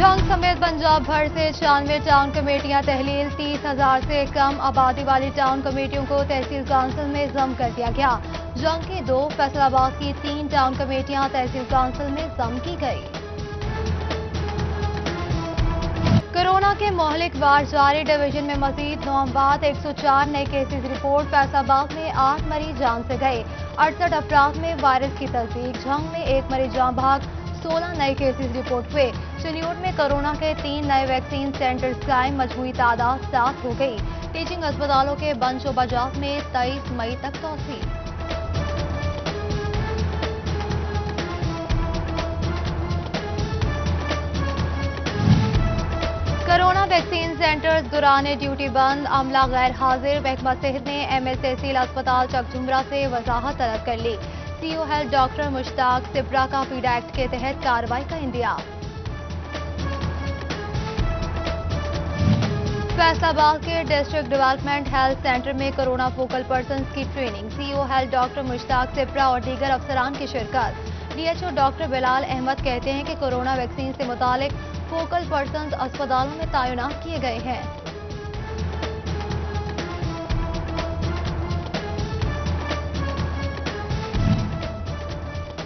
जंग समेत पंजाब भर से 96 टाउन कमेटियां तहलील, 30,000 से कम आबादी वाली टाउन कमेटियों को तहसील काउंसिल में जम कर दिया गया। जंग की 2, फैसलाबाद की 3 टाउन कमेटियां तहसील काउंसिल में जम की गई। कोरोना के मोहलिक वार जारी, डिवीजन में मजीद 9 अमवात, 104 नए केसेस रिपोर्ट। फैसलाबाद में 8 मरीज जान से गए, 68 अफराद में वायरस की तस्दीक। जंग में 1 मरीज जान भाग, 16 नए केसेस रिपोर्ट हुए। चिलियोट में कोरोना के 3 नए वैक्सीन सेंटर्स कायम, मजमूई तादाद 7 हो गई। टीचिंग अस्पतालों के बंद शोबाजात में 23 मई तक तोसी। कोरोना वैक्सीन सेंटर्स दौरान ड्यूटी बंद, अमला गैर हाजिर। महकमा सेहत ने एमएस तहसील अस्पताल चकझुमरा से वजाहत तलब कर ली। CO health doctor Mushtaq Sipra का फीडा एक्ट के तहत कार्रवाई का इंदियाब। फैसलाबाद के डिस्ट्रिक्ट डेवलपमेंट हेल्थ सेंटर में कोरोना फोकल पर्सन्स की training. CO health doctor Mushtaq Shipra और दीगर अफसरान की शिरकत। डीएचओ डॉक्टर बिलाल अहमद कहते हैं कि कोरोना वैक्सीन से मुतालिक फोकल पर्सन्स अस्पतालों में तैनात किए गए हैं।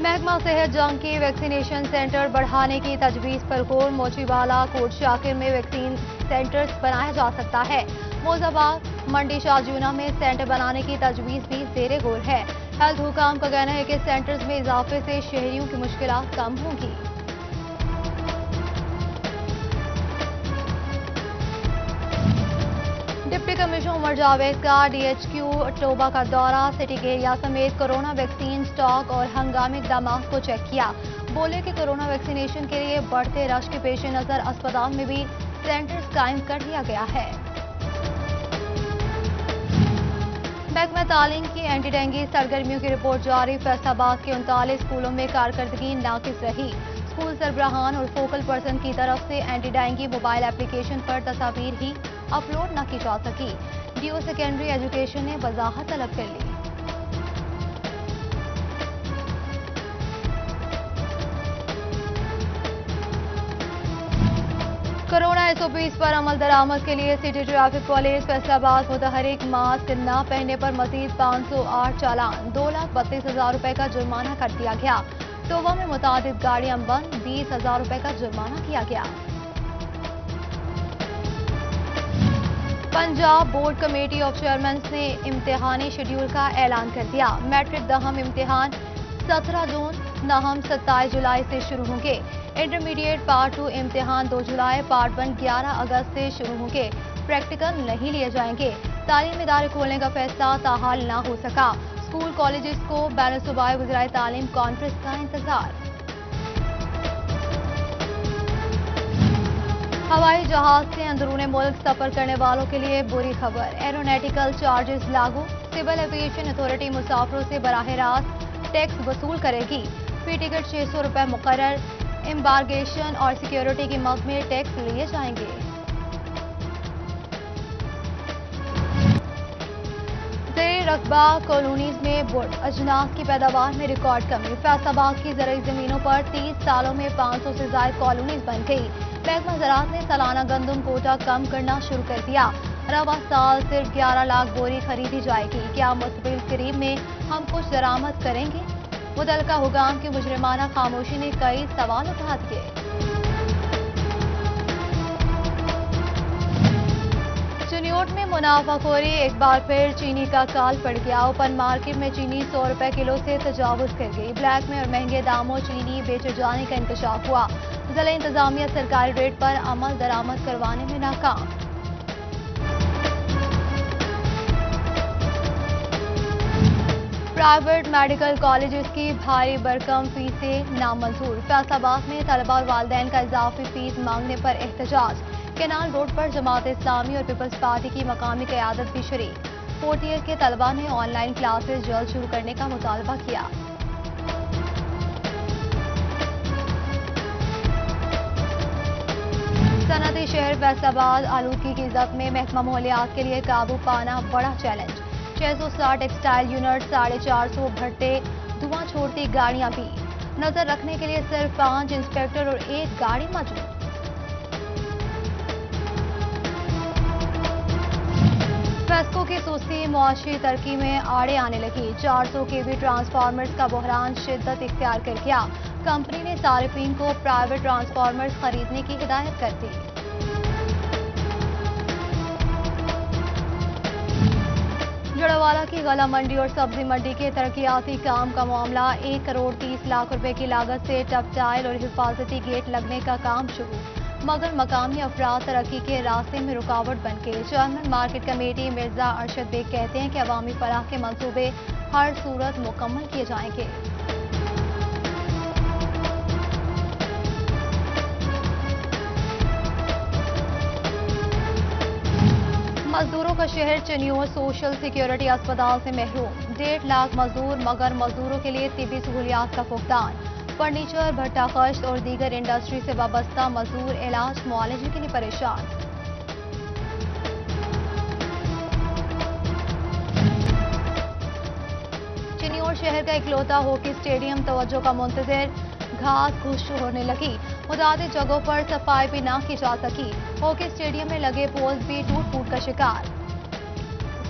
महकमा सेहत जंग की वैक्सीनेशन सेंटर बढ़ाने की तजवीज़ पर गौर। मोचीवाला, कोट शाकिर में वैक्सीन सेंटर्स बनाया जा सकता है। मोजाबाद, मंडी शाहजूना में सेंटर बनाने की तजवीज़ भी ज़ेरे गौर है। हेल्थ हुकाम का कहना है कि सेंटर्स में इजाफे से शहरियों की मुश्किलात कम होंगी। डिप्टी कमिश्नर उमर जावेद का डीएचक्यू टोबा का दौरा, सिटी के एरिया समेत कोरोना वैक्सीन स्टॉक और हंगामी इक़दामात को चेक किया। बोले कि कोरोना वैक्सीनेशन के लिए बढ़ते रश के पेश नज़र अस्पताल में भी सेंटर्स कायम कर दिया गया है। महकमा तालीम की एंटी डेंगू सरगर्मियों की रिपोर्ट जारी। फैसलाबाद के 39 स्कूलों में कारकर्दगी नाकिस रही। स्कूल सरबराहान और फोकल पर्सन की तरफ से एंटी डेंगू मोबाइल एप्लीकेशन पर तस्वीर ही अपलोड न की जा सकी। डीओ सेकेंडरी एजुकेशन ने वजाहत तलब कर ली। कोरोना SOPs पर अमल दरामद के लिए सिटी ट्रैफिक पुलिस फैसलाबाद मुतहरिक मास्क न पहनने पर मजीद 508 चालान, 2,32,000 रुपए का जुर्माना कर दिया गया। टोबा में मुतादिद गाड़ियां बंद, 20,000 रुपए का जुर्माना किया गया। Punjab board committee of chairman ने इम्तिहानी शेड्यूल का ऐलान कर दिया। मैट्रिक दहम इम्तिहान 17 जून, नहम 27 जुलाई से शुरू होंगे। इंटरमीडिएट पार्ट 2 इम्तिहान 2 जुलाई, पार्ट 1 11 अगस्त से शुरू होंगे। प्रैक्टिकल नहीं लिए जाएंगे। तालीम इदारे खोलने का फैसला ताहाल ना हो सका। स्कूल कॉलेजेस को बैन सूबाई वज़ीराए तालीम कॉन्फ्रेंस का इंतजार। हवाई जहाज से अंदरूने मुल्क सफर करने वालों के लिए बुरी खबर। एरोनॉटिकल चार्जेस लागू। सिविल एविएशन अथॉरिटी मुसाफिरों से बराह रास्त टैक्स वसूल करेगी। फी टिकट 600 रुपए मुकर्रर। एम्बार्गेशन और सिक्योरिटी की मद में टैक्स लिए जाएंगे। ज़ेर रकबा कॉलोनीज में बुढ़ अजनास की पैदावार में रिकॉर्ड कमी। फैसलाबाद की ज़रई जमीनों पर 30 सालों में 500 से ज्यादा कॉलोनीज बन गई। महकमा ज़राअत ने सालाना गंदम कोटा कम करना शुरू कर दिया। रवा साल सिर्फ 11 लाख बोरी खरीदी जाएगी। क्या मुस्तबिल करीब में हम कुछ दरामद करेंगे? मुतलका हुकाम की मुजरिमाना खामोशी ने कई सवाल उठा दिए। चिनियोट में मुनाफाखोरी, एक बार फिर चीनी का काल पड़ गया। ओपन मार्केट में चीनी 100 रुपए किलो से तजावुज कर गई। ब्लैक में और महंगे दामों चीनी बेचे जाने का इंकशाफ हुआ। जिला इंतजामिया सरकारी रेट पर अमल दरामद करवाने में नाकाम। प्राइवेट मेडिकल कॉलेजेस की भारी भरकम फीसें नामंजूर। फैसलाबाद में तलबा और वालिदैन का इजाफी फीस मांगने पर एहतजाज। केनाल रोड पर जमात इस्लामी और पीपल्स पार्टी की मकामी क़यादत भी शरीक। 4th ईयर के तलबा ने ऑनलाइन क्लासेस जल्द शुरू करने का मुतालबा किया। सनती शहर फैसलाबाद आलूदगी की जद में महकमा माहौलियात के लिए काबू पाना बड़ा चैलेंज। 660 टेक्सटाइल यूनिट, 450 भट्टे, धुआं छोड़ती गाड़ियां भी। नजर रखने के लिए सिर्फ 5 इंस्पेक्टर और 1 गाड़ी मौजूद। फेस्को की सुस्ती मुआशी तरक्की में आड़े आने लगी। 400 केवी ट्रांसफार्मर्स का बहरान शिद्दत इख्तियार कर गया। कंपनी ने सार्फिन को प्राइवेट ट्रांसफार्मर्स खरीदने की हिदायत कर दी। जड़वाला की गला मंडी और सब्जी मंडी के तरक्याती काम का मामला 1 करोड़ 30 लाख रुपए की लागत से टपटाइल और हिफाजती गेट लगने का काम शुरू, मगर मकामी अफराद तरक्की के रास्ते में रुकावट बन गए। Chairman market committee Mirza Arshad Baig कहते हैं कि अवामी फलाह के मंसूबे हर सूरत मुकम्मल किए जाएंगे। मजदूरों का शहर चनियोर सोशल सिक्योरिटी अस्पताल से महरूम। 1.5 लाख मजदूर, मगर मजदूरों के लिए तिब्बी सहूलियात का फुकदान। फर्नीचर, भट्टा खश्त और दीगर इंडस्ट्री से वाबस्ता मजदूर इलाज मुआलजे के लिए परेशान। चनियोर शहर का इकलौता हॉकी स्टेडियम तवज्जो का मुंतजिर, घास घुस होने लगी। मुतादिद जगहों पर सफाई भी ना की जा सकी। हॉकी स्टेडियम में लगे पोल्स भी टूट फूट का शिकार।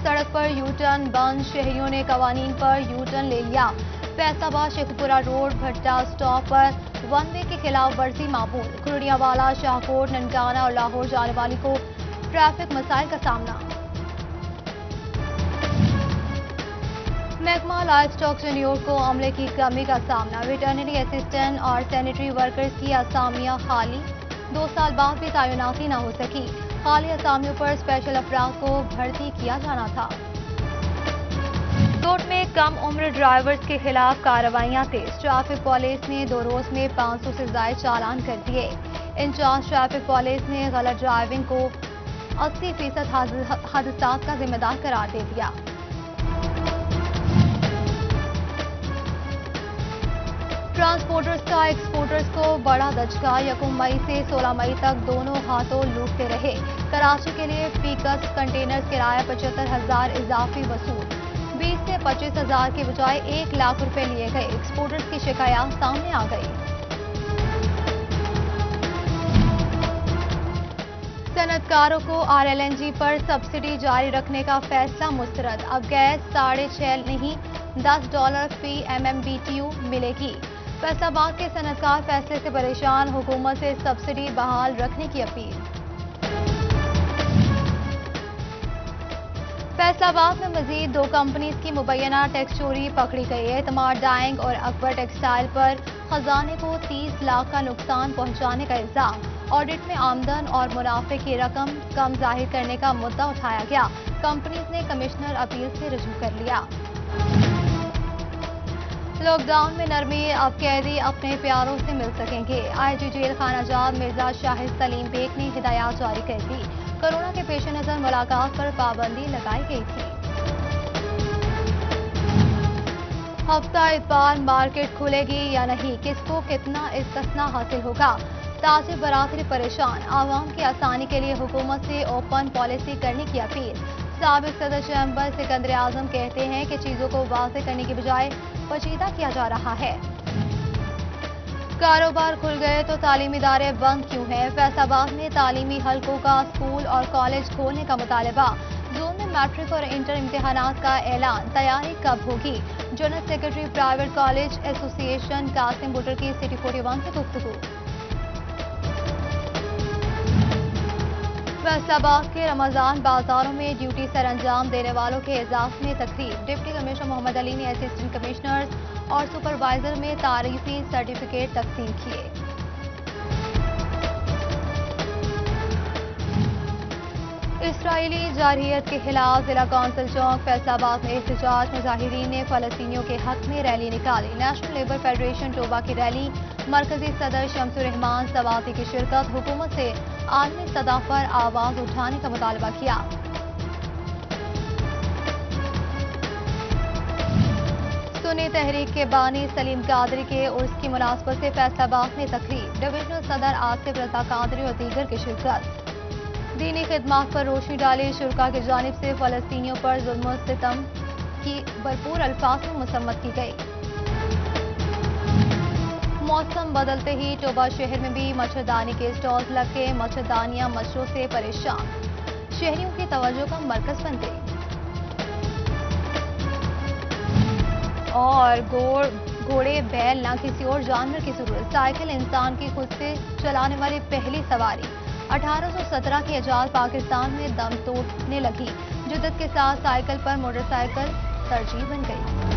सड़क पर यू टर्न बंद, शहरियों ने कवानीन पर यू टर्न ले लिया। फैसलाबाद शेखपुरा रोड भट्टा स्टॉप पर वन वे के खिलाफ वर्जी मामूल। खुरड़ियावाला, शाहकोट, ननकाना और लाहौर जाने वाली को ट्रैफिक मसाइल का सामना। महकमा लाइफ स्टॉक चनियोर को अमले की कमी का सामना। वेटरनरी असिस्टेंट और सैनिटरी वर्कर्स की असामियां खाली, 2 साल बाद भी तैनाती न हो सकी। खाली असामियों पर स्पेशल अफराद को भर्ती किया जाना था। कोर्ट में कम उम्र ड्राइवर्स के खिलाफ कार्रवाइयां तेज। ट्रैफिक पुलिस ने 2 रोज में 500 से ज्यादा चालान कर दिए। इंचार्ज ट्रैफिक पुलिस ने गलत ड्राइविंग को 80% हादसात का जिम्मेदार करार दे दिया। ट्रांसपोर्टर्स का एक्सपोर्टर्स को बड़ा दचका। 1 मई से 16 मई तक दोनों हाथों लूटते रहे। कराची के लिए फीकस कंटेनर्स किराया 75,000 इजाफी वसूल। 20 से 25,000 के बजाय 1 लाख रुपए लिए गए। एक्सपोर्टर्स की शिकायत सामने आ गई। सनतकारों को RLNG पर सब्सिडी जारी रखने का फैसला मुस्तरद। अब गैस $6.5 नहीं $10 फी MMBTU मिलेगी। फैसलाबाद के सनतकार फैसले से परेशान, हुकूमत से सब्सिडी बहाल रखने की अपील। फैसलाबाद में मजीद 2 कंपनीज की मुबैना टैक्स चोरी पकड़ी गई है। एतमाद डाइंग और अकबर टेक्सटाइल पर खजाने को 30 लाख का नुकसान पहुंचाने का इल्जाम। ऑडिट में आमदन और मुनाफे की रकम कम जाहिर करने का मुद्दा उठाया गया। कंपनीज ने कमिश्नर अपील से रुजू कर लिया। लॉकडाउन में नरमी, अब कैदी अपने प्यारों से मिल सकेंगे। IG जेल खाना जात मिर्जा शाहिद सलीम बेग ने हिदायत जारी कर दी। कोरोना के पेश नजर मुलाकात पर पाबंदी लगाई गई थी। हफ्ता इतवार मार्केट खुलेगी या नहीं, किसको कितना इस्तिस्ना हासिल होगा। ताजिर बरादरी परेशान, आवाम की आसानी के लिए हुकूमत से ओपन पॉलिसी करने की अपील। साबिक सदर चैम्बर सिकंदर आजम कहते हैं कि चीजों को वाज़ेह करने की बजाय पेचीदा किया जा रहा है। कारोबार खुल गए तो तालीमी इदारे बंद क्यों हैं। फैसलाबाद में तालीमी हलकों का स्कूल और कॉलेज खोलने का मुतालबा। जोन में मैट्रिक और इंटर इम्तिहानात का ऐलान, तैयारी कब होगी। General secretary private college association Qasim Buttar की सिटी 41 से गुफ्तगू। फैसलाबाद के रमजान बाजारों में ड्यूटी सर अंजाम देने वालों के एजाज में तकरीब। डिप्टी कमिश्नर मोहम्मद अली ने असिस्टेंट कमिश्नर्स और सुपरवाइजर में तारीफी सर्टिफिकेट तकसीम किए। इसराइली जारहियत के खिलाफ जिला कौंसिल चौक फैसलाबाद में एहतजाज। मुजाहिरीन ने फलस्तीनियों के हक में रैली निकाली। नेशनल लेबर फेडरेशन टोबा की रैली, मरकजी सदर शमसुर रहमान सवाती की शिरकत। हुकूमत से आलमी सतह पर आवाज उठाने का मुतालबा किया। सुन्नी तहरीक के बानी सलीम कादरी के उर्स की मुनासबत से फैसलाबाद में तकरीब। डिविजनल सदर आसिफ रजा कादरी और दीगर की शिरकत। दीनी खिदमात पर रोशनी डाली, शुरका की जानिब से फलस्तीनियों पर जुल्म सितम की भरपूर अल्फाज में मुसम्मत की गई। मौसम बदलते ही टोबा शहर में भी मच्छरदानी के स्टॉल्स लगे। मच्छरदानियां मच्छरों से परेशान, शहरियों की तवज्जो का मरकज बन गई। اور گھوڑے بیل نہ کسی اور جانور کی ضرورت، سائیکل انسان کی خود سے چلانے والی پہلی سواری۔ 1817 کی ایجاد پاکستان میں دم توڑنے لگی، جدت کے ساتھ سائیکل پر موٹر سائیکل ترجیح بن گئی۔